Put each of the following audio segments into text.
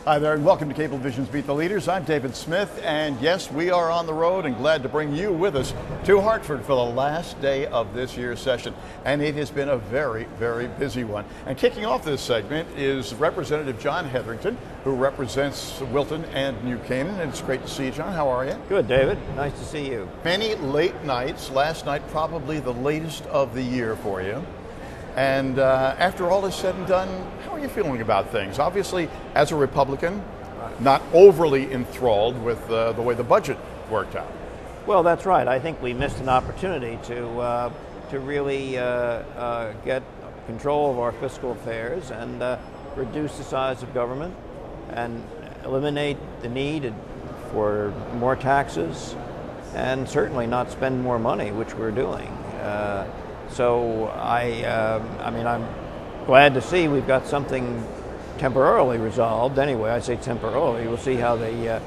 Hi there, and welcome to Cablevision's Meet the Leaders. I'm David Smith, and yes, we are on the road and glad to bring you with us to Hartford for the last day of this year's session. And it has been a very, very busy one. And kicking off this segment is Representative John Hetherington, who represents Wilton and New Canaan. And it's great to see you, John. How are you? Good, David. Nice to see you. Many late nights. Last night probably the latest of the year for you. And after all is said and done, how are you feeling about things? Obviously, as a Republican, not overly enthralled with the way the budget worked out. Well, that's right. I think we missed an opportunity to really get control of our fiscal affairs and reduce the size of government and eliminate the need for more taxes and certainly not spend more money, which we're doing. So I'm glad to see we've got something temporarily resolved. Anyway, I say temporarily. We'll see how the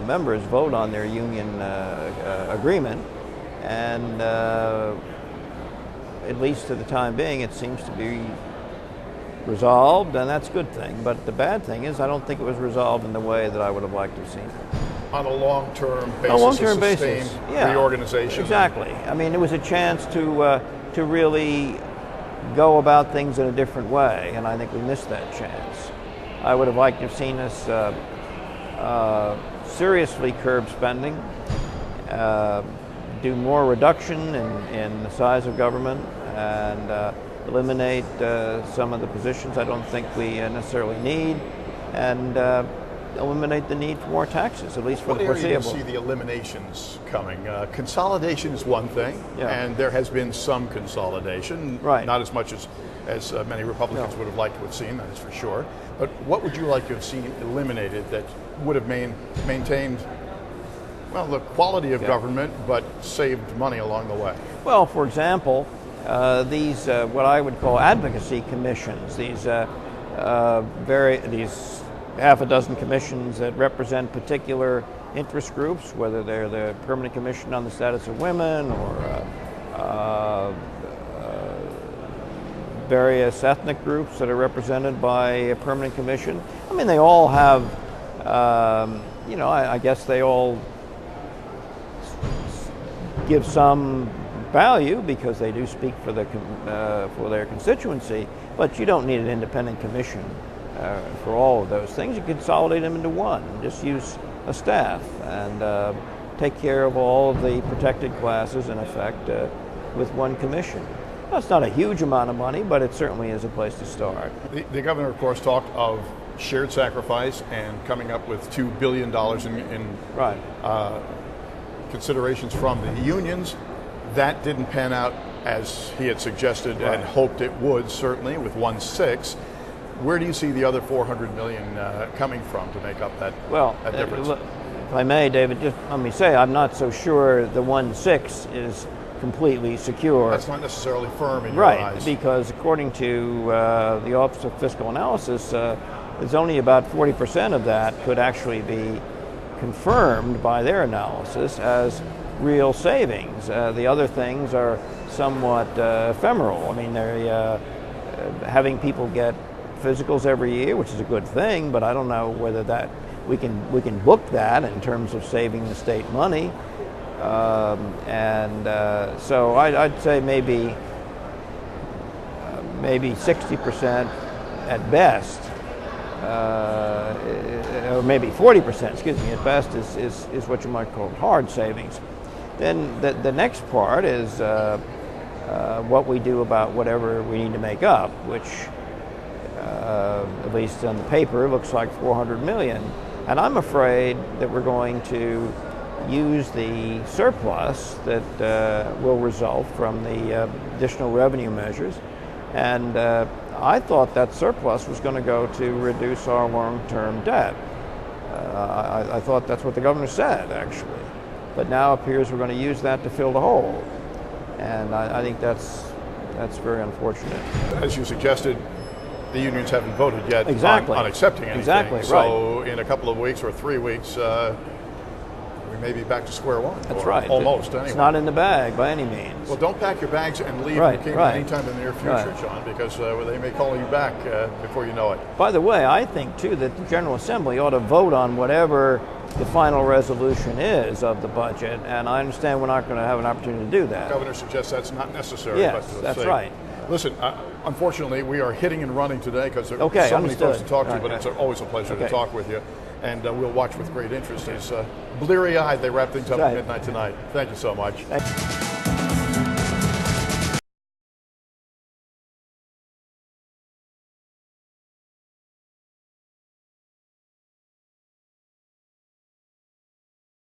members vote on their union agreement, and at least to the time being, it seems to be resolved, and that's a good thing. But the bad thing is, I don't think it was resolved in the way that I would have liked to have seen it. On a long-term basis, yeah, reorganization. Exactly. I mean, it was a chance to really go about things in a different way, and I think we missed that chance. I would have liked to have seen us seriously curb spending, do more reduction in the size of government, and eliminate some of the positions I don't think we necessarily need, and eliminate the need for more taxes, at least for the foreseeable. What area do you see the eliminations coming? Consolidation is one thing, and there has been some consolidation, right. Not as much as many Republicans would have liked to have seen, that is for sure. But what would you like to have seen eliminated that would have maintained, well, the quality of government, but saved money along the way? Well, for example, these what I would call advocacy commissions, these half a dozen commissions that represent particular interest groups, whether they're the Permanent Commission on the Status of Women or various ethnic groups that are represented by a permanent commission. I mean, they all have, I guess they all give some value because they do speak for their constituency, but you don't need an independent commission for all of those things. You consolidate them into one. Just use a staff and take care of all of the protected classes, in effect, with one commission. That's not a huge amount of money, but it certainly is a place to start. The governor, of course, talked of shared sacrifice and coming up with $2 billion in considerations from the unions. That didn't pan out as he had suggested and hoped it would, certainly, with 1/6. Where do you see the other $400 million coming from to make up that difference? If I may, David, just let me say, I'm not so sure the 1/6 is completely secure. That's not necessarily firm in your eyes. Right, because according to the Office of Fiscal Analysis, there's only about 40% of that could actually be confirmed by their analysis as real savings. The other things are somewhat ephemeral. I mean, they're having people get physicals every year, which is a good thing, but I don't know whether that we can book that in terms of saving the state money. So I'd say maybe 60% at best, or maybe 40%, excuse me, at best is what you might call hard savings. Then the next part is what we do about whatever we need to make up, which at least on the paper looks like $400 million. And I'm afraid that we're going to use the surplus that will result from the additional revenue measures. And I thought that surplus was going to go to reduce our long-term debt. I thought that's what the governor said, actually. But now it appears we're going to use that to fill the hole. And I think that's very unfortunate. As you suggested, the unions haven't voted yet on accepting anything. Exactly, so in a couple of weeks or 3 weeks, we may be back to square one. That's right. Almost, anyway. It's not in the bag by any means. Well, don't pack your bags and leave Right, the kingdom right. anytime in the near future, Right. John, because they may call you back before you know it. By the way, I think, too, that the General Assembly ought to vote on whatever the final resolution is of the budget, and I understand we're not going to have an opportunity to do that. The governor suggests that's not necessary. Yes, but that's right. Listen, unfortunately, we are hitting and running today because there are Okay, so many folks to understood. talk to, Right, but right. it's always a pleasure to Okay. talk with you. And we'll watch with great interest as bleary-eyed they wrap things up Right. at midnight tonight. Thank you so much. Thank you.